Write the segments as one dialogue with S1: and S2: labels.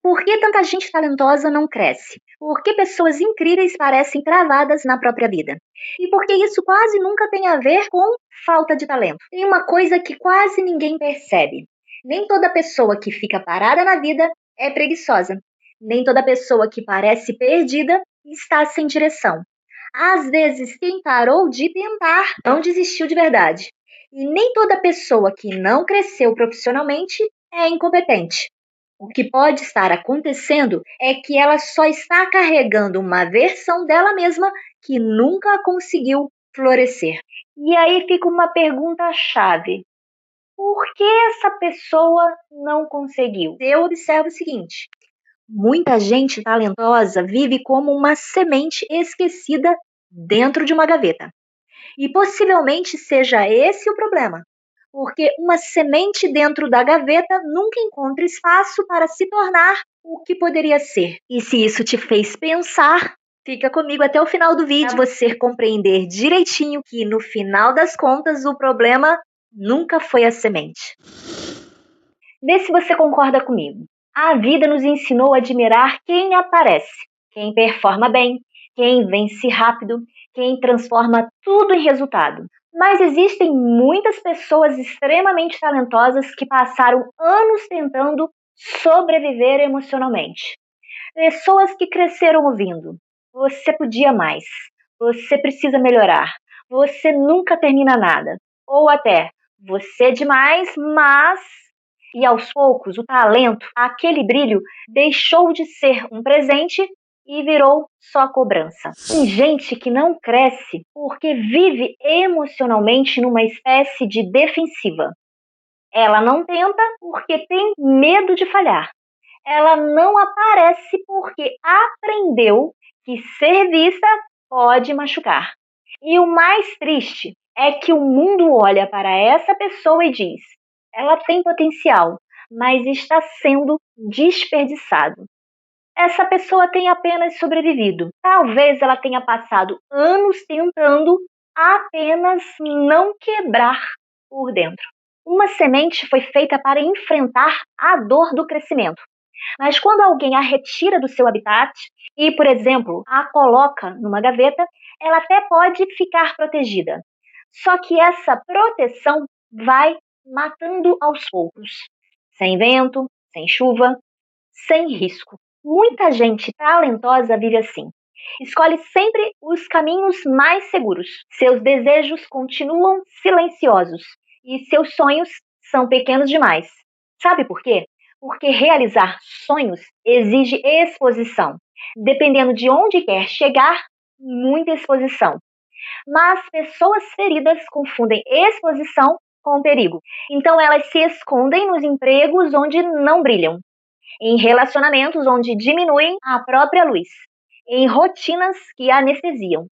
S1: Por que tanta gente talentosa não cresce? Por que pessoas incríveis parecem travadas na própria vida? E por que isso quase nunca tem a ver com falta de talento? Tem uma coisa que quase ninguém percebe. Nem toda pessoa que fica parada na vida é preguiçosa. Nem toda pessoa que parece perdida está sem direção. Às vezes, quem parou de tentar não desistiu de verdade. E nem toda pessoa que não cresceu profissionalmente é incompetente. O que pode estar acontecendo é que ela só está carregando uma versão dela mesma que nunca conseguiu florescer. E aí fica uma pergunta-chave: por que essa pessoa não conseguiu? Eu observo o seguinte: muita gente talentosa vive como uma semente esquecida dentro de uma gaveta. E possivelmente seja esse o problema, porque uma semente dentro da gaveta nunca encontra espaço para se tornar o que poderia ser. E se isso te fez pensar, fica comigo até o final do vídeo para você compreender direitinho que no final das contas o problema nunca foi a semente. Vê se você concorda comigo. A vida nos ensinou a admirar quem aparece, quem performa bem, quem vence rápido, quem transforma tudo em resultado. Mas existem muitas pessoas extremamente talentosas que passaram anos tentando sobreviver emocionalmente. Pessoas que cresceram ouvindo: você podia mais, você precisa melhorar, você nunca termina nada. Ou até: você é demais, mas. E aos poucos, o talento, aquele brilho, deixou de ser um presente e virou só cobrança. Tem gente que não cresce porque vive emocionalmente numa espécie de defensiva. Ela não tenta porque tem medo de falhar. Ela não aparece porque aprendeu que ser vista pode machucar. E o mais triste é que o mundo olha para essa pessoa e diz: ela tem potencial, mas está sendo desperdiçado. Essa pessoa tem apenas sobrevivido. Talvez ela tenha passado anos tentando apenas não quebrar por dentro. Uma semente foi feita para enfrentar a dor do crescimento. Mas quando alguém a retira do seu habitat e, por exemplo, a coloca numa gaveta, ela até pode ficar protegida. Só que essa proteção vai matando aos poucos, sem vento, sem chuva, sem risco. Muita gente talentosa vive assim. Escolhe sempre os caminhos mais seguros. Seus desejos continuam silenciosos e seus sonhos são pequenos demais. Sabe por quê? Porque realizar sonhos exige exposição. Dependendo de onde quer chegar, muita exposição. Mas pessoas feridas confundem exposição com perigo. Então elas se escondem nos empregos onde não brilham, em relacionamentos onde diminuem a própria luz, em rotinas que anestesiam.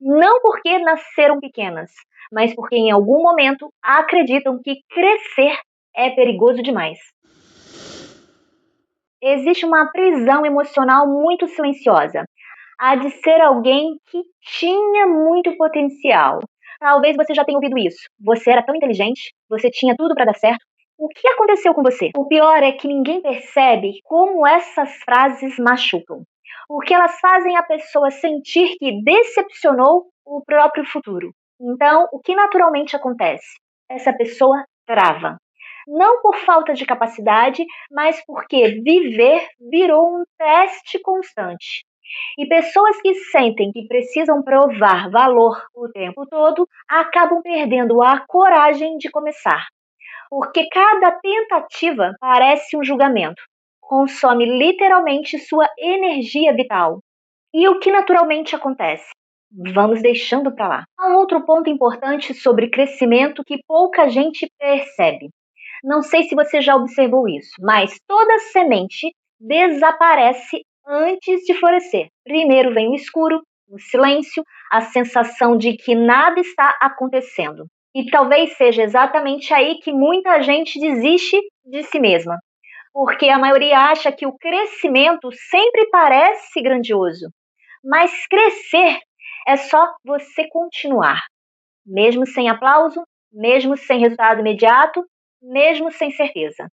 S1: Não porque nasceram pequenas, mas porque em algum momento acreditam que crescer é perigoso demais. Existe uma prisão emocional muito silenciosa, a de ser alguém que tinha muito potencial. Talvez você já tenha ouvido isso. Você era tão inteligente, você tinha tudo para dar certo. O que aconteceu com você? O pior é que ninguém percebe como essas frases machucam. O que elas fazem a pessoa sentir que decepcionou o próprio futuro. Então, o que naturalmente acontece? Essa pessoa trava. Não por falta de capacidade, mas porque viver virou um teste constante. E pessoas que sentem que precisam provar valor o tempo todo acabam perdendo a coragem de começar. Porque cada tentativa parece um julgamento, consome literalmente sua energia vital. E o que naturalmente acontece? Vamos deixando para lá. Há um outro ponto importante sobre crescimento que pouca gente percebe. Não sei se você já observou isso, mas toda semente desaparece antes de florescer. Primeiro vem o escuro, o silêncio, a sensação de que nada está acontecendo. E talvez seja exatamente aí que muita gente desiste de si mesma, porque a maioria acha que o crescimento sempre parece grandioso, mas crescer é só você continuar, mesmo sem aplauso, mesmo sem resultado imediato, mesmo sem certeza.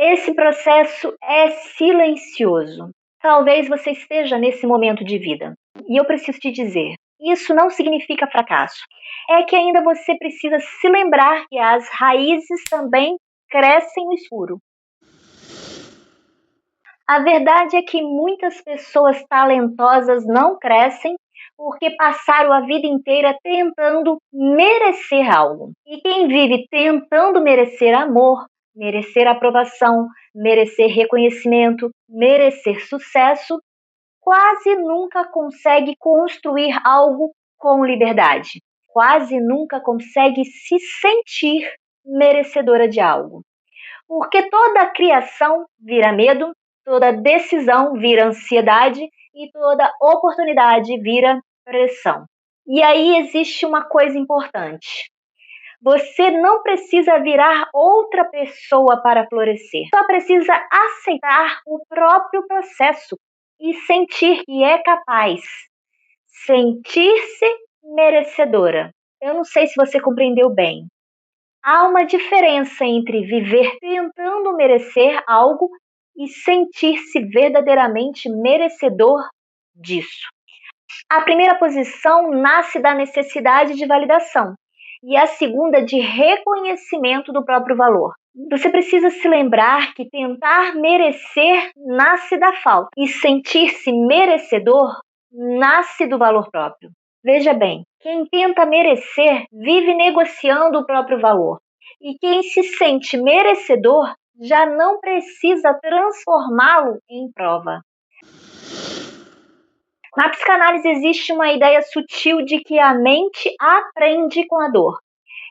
S1: Esse processo é silencioso. Talvez você esteja nesse momento de vida. E eu preciso te dizer, isso não significa fracasso. É que ainda você precisa se lembrar que as raízes também crescem no escuro. A verdade é que muitas pessoas talentosas não crescem porque passaram a vida inteira tentando merecer algo. E quem vive tentando merecer amor, merecer aprovação, merecer reconhecimento, merecer sucesso, quase nunca consegue construir algo com liberdade. Quase nunca consegue se sentir merecedora de algo. Porque toda criação vira medo, toda decisão vira ansiedade e toda oportunidade vira pressão. E aí existe uma coisa importante. Você não precisa virar outra pessoa para florescer. Só precisa aceitar o próprio processo e sentir que é capaz. Sentir-se merecedora. Eu não sei se você compreendeu bem. Há uma diferença entre viver tentando merecer algo e sentir-se verdadeiramente merecedor disso. A primeira posição nasce da necessidade de validação e a segunda de reconhecimento do próprio valor. Você precisa se lembrar que tentar merecer nasce da falta e sentir-se merecedor nasce do valor próprio. Veja bem, quem tenta merecer vive negociando o próprio valor. E quem se sente merecedor já não precisa transformá-lo em prova. Na psicanálise existe uma ideia sutil de que a mente aprende com a dor.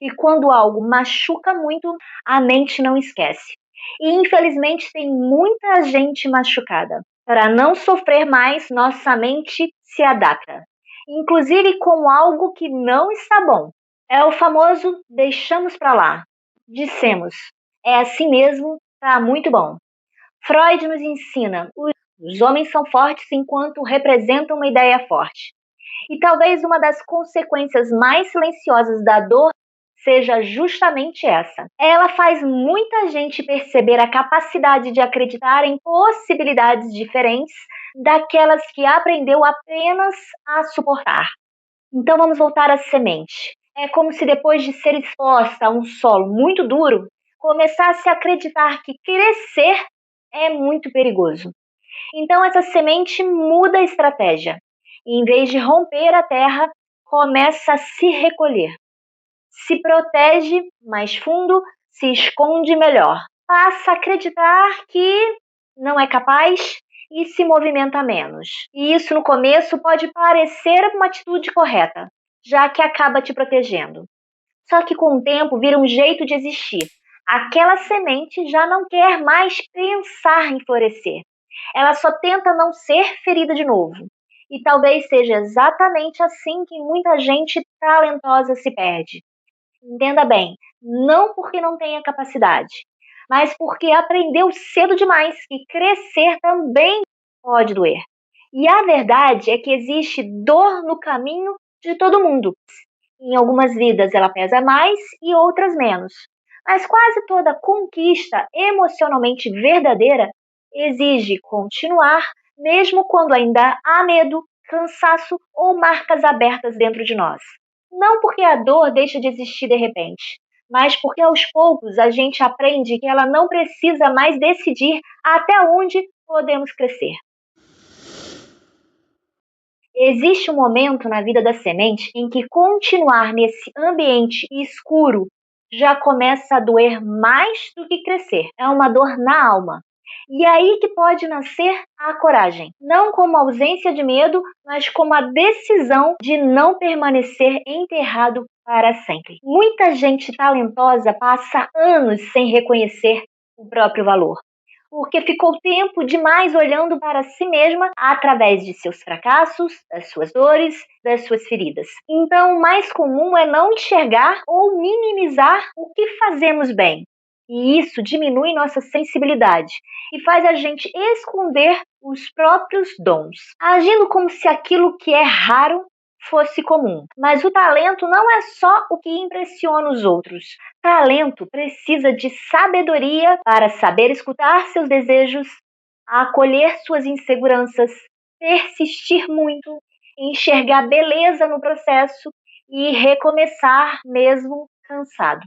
S1: E quando algo machuca muito, a mente não esquece. E infelizmente tem muita gente machucada. Para não sofrer mais, nossa mente se adapta, inclusive com algo que não está bom. É o famoso deixamos para lá. Dissemos, é assim mesmo, tá muito bom. Freud nos ensina, os homens são fortes enquanto representam uma ideia forte. E talvez uma das consequências mais silenciosas da dor seja justamente essa. Ela faz muita gente perceber a capacidade de acreditar em possibilidades diferentes daquelas que aprendeu apenas a suportar. Então vamos voltar à semente. É como se depois de ser exposta a um solo muito duro, começasse a acreditar que crescer é muito perigoso. Então essa semente muda a estratégia. E, em vez de romper a terra, começa a se recolher. Se protege mais fundo, se esconde melhor. Passa a acreditar que não é capaz e se movimenta menos. E isso no começo pode parecer uma atitude correta, já que acaba te protegendo. Só que com o tempo vira um jeito de existir. Aquela semente já não quer mais pensar em florescer. Ela só tenta não ser ferida de novo. E talvez seja exatamente assim que muita gente talentosa se perde. Entenda bem, não porque não tenha capacidade, mas porque aprendeu cedo demais que crescer também pode doer. E a verdade é que existe dor no caminho de todo mundo. Em algumas vidas ela pesa mais e outras menos. Mas quase toda conquista emocionalmente verdadeira exige continuar, mesmo quando ainda há medo, cansaço ou marcas abertas dentro de nós. Não porque a dor deixa de existir de repente, mas porque aos poucos a gente aprende que ela não precisa mais decidir até onde podemos crescer. Existe um momento na vida da semente em que continuar nesse ambiente escuro já começa a doer mais do que crescer. É uma dor na alma. E é aí que pode nascer a coragem. Não como ausência de medo, mas como a decisão de não permanecer enterrado para sempre. Muita gente talentosa passa anos sem reconhecer o próprio valor, porque ficou tempo demais olhando para si mesma através de seus fracassos, das suas dores, das suas feridas. Então, o mais comum é não enxergar ou minimizar o que fazemos bem. E isso diminui nossa sensibilidade e faz a gente esconder os próprios dons, agindo como se aquilo que é raro fosse comum. Mas o talento não é só o que impressiona os outros. Talento precisa de sabedoria para saber escutar seus desejos, acolher suas inseguranças, persistir muito, enxergar beleza no processo e recomeçar mesmo cansado.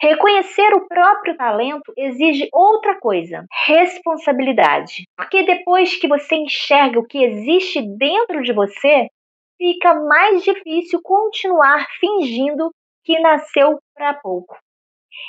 S1: Reconhecer o próprio talento exige outra coisa: responsabilidade. Porque depois que você enxerga o que existe dentro de você, fica mais difícil continuar fingindo que nasceu para pouco.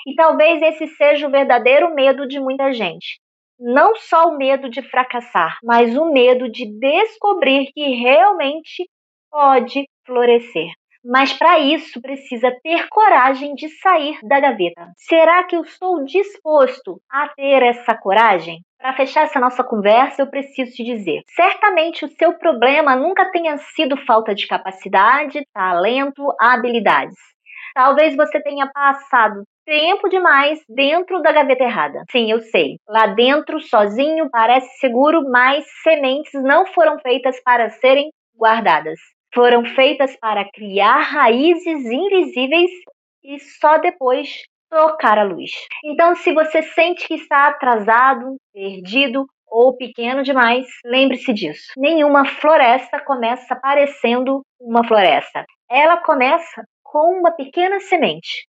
S1: E talvez esse seja o verdadeiro medo de muita gente. Não só o medo de fracassar, mas o medo de descobrir que realmente pode florescer. Mas para isso precisa ter coragem de sair da gaveta. Será que eu estou disposto a ter essa coragem? Para fechar essa nossa conversa, eu preciso te dizer: certamente o seu problema nunca tenha sido falta de capacidade, talento, habilidades. Talvez você tenha passado tempo demais dentro da gaveta errada. Sim, eu sei. Lá dentro, sozinho, parece seguro, mas sementes não foram feitas para serem guardadas. Foram feitas para criar raízes invisíveis e só depois tocar a luz. Então, se você sente que está atrasado, perdido ou pequeno demais, lembre-se disso. Nenhuma floresta começa parecendo uma floresta. Ela começa com uma pequena semente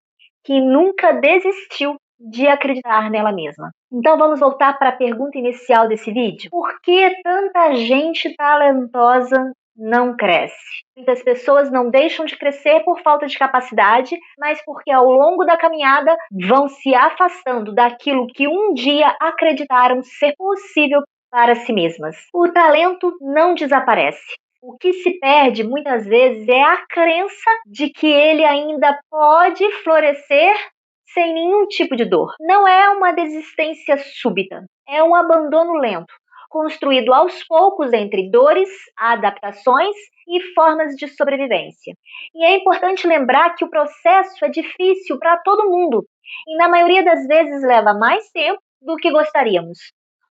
S1: que nunca desistiu de acreditar nela mesma. Então vamos voltar para a pergunta inicial desse vídeo. Por que tanta gente talentosa não cresce? Muitas pessoas não deixam de crescer por falta de capacidade, mas porque ao longo da caminhada vão se afastando daquilo que um dia acreditaram ser possível para si mesmas. O talento não desaparece. O que se perde muitas vezes é a crença de que ele ainda pode florescer sem nenhum tipo de dor. Não é uma desistência súbita, é um abandono lento, construído aos poucos entre dores, adaptações e formas de sobrevivência. E é importante lembrar que o processo é difícil para todo mundo e na maioria das vezes leva mais tempo do que gostaríamos.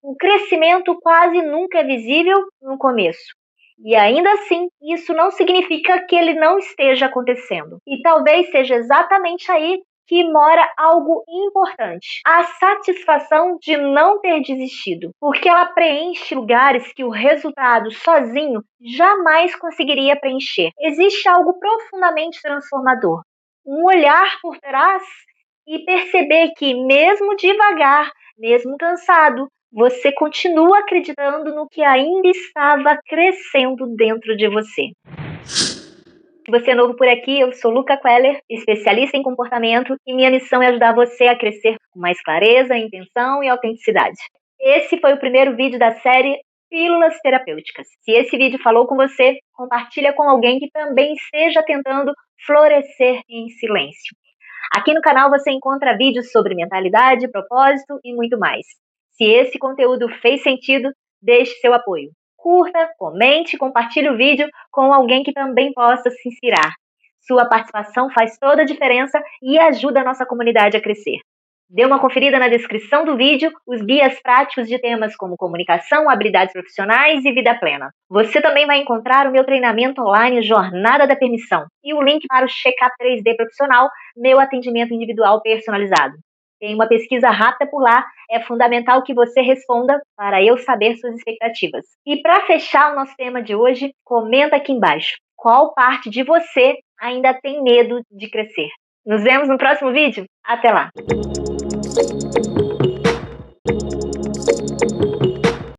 S1: O crescimento quase nunca é visível no começo. E ainda assim, isso não significa que ele não esteja acontecendo. E talvez seja exatamente aí que mora algo importante: a satisfação de não ter desistido, porque ela preenche lugares que o resultado sozinho jamais conseguiria preencher. Existe algo profundamente transformador, um olhar por trás e perceber que mesmo devagar, mesmo cansado, você continua acreditando no que ainda estava crescendo dentro de você. Se você é novo por aqui, eu sou Luca Queller, especialista em comportamento, e minha missão é ajudar você a crescer com mais clareza, intenção e autenticidade. Esse foi o primeiro vídeo da série Pílulas Terapêuticas. Se esse vídeo falou com você, compartilha com alguém que também esteja tentando florescer em silêncio. Aqui no canal você encontra vídeos sobre mentalidade, propósito e muito mais. Se esse conteúdo fez sentido, deixe seu apoio. Curta, comente e compartilhe o vídeo com alguém que também possa se inspirar. Sua participação faz toda a diferença e ajuda a nossa comunidade a crescer. Dê uma conferida na descrição do vídeo os guias práticos de temas como comunicação, habilidades profissionais e vida plena. Você também vai encontrar o meu treinamento online Jornada da Permissão e o link para o Check-up 3D profissional, meu atendimento individual personalizado. Tem uma pesquisa rápida por lá, é fundamental que você responda para eu saber suas expectativas. E para fechar o nosso tema de hoje, comenta aqui embaixo qual parte de você ainda tem medo de crescer. Nos vemos no próximo vídeo. Até lá!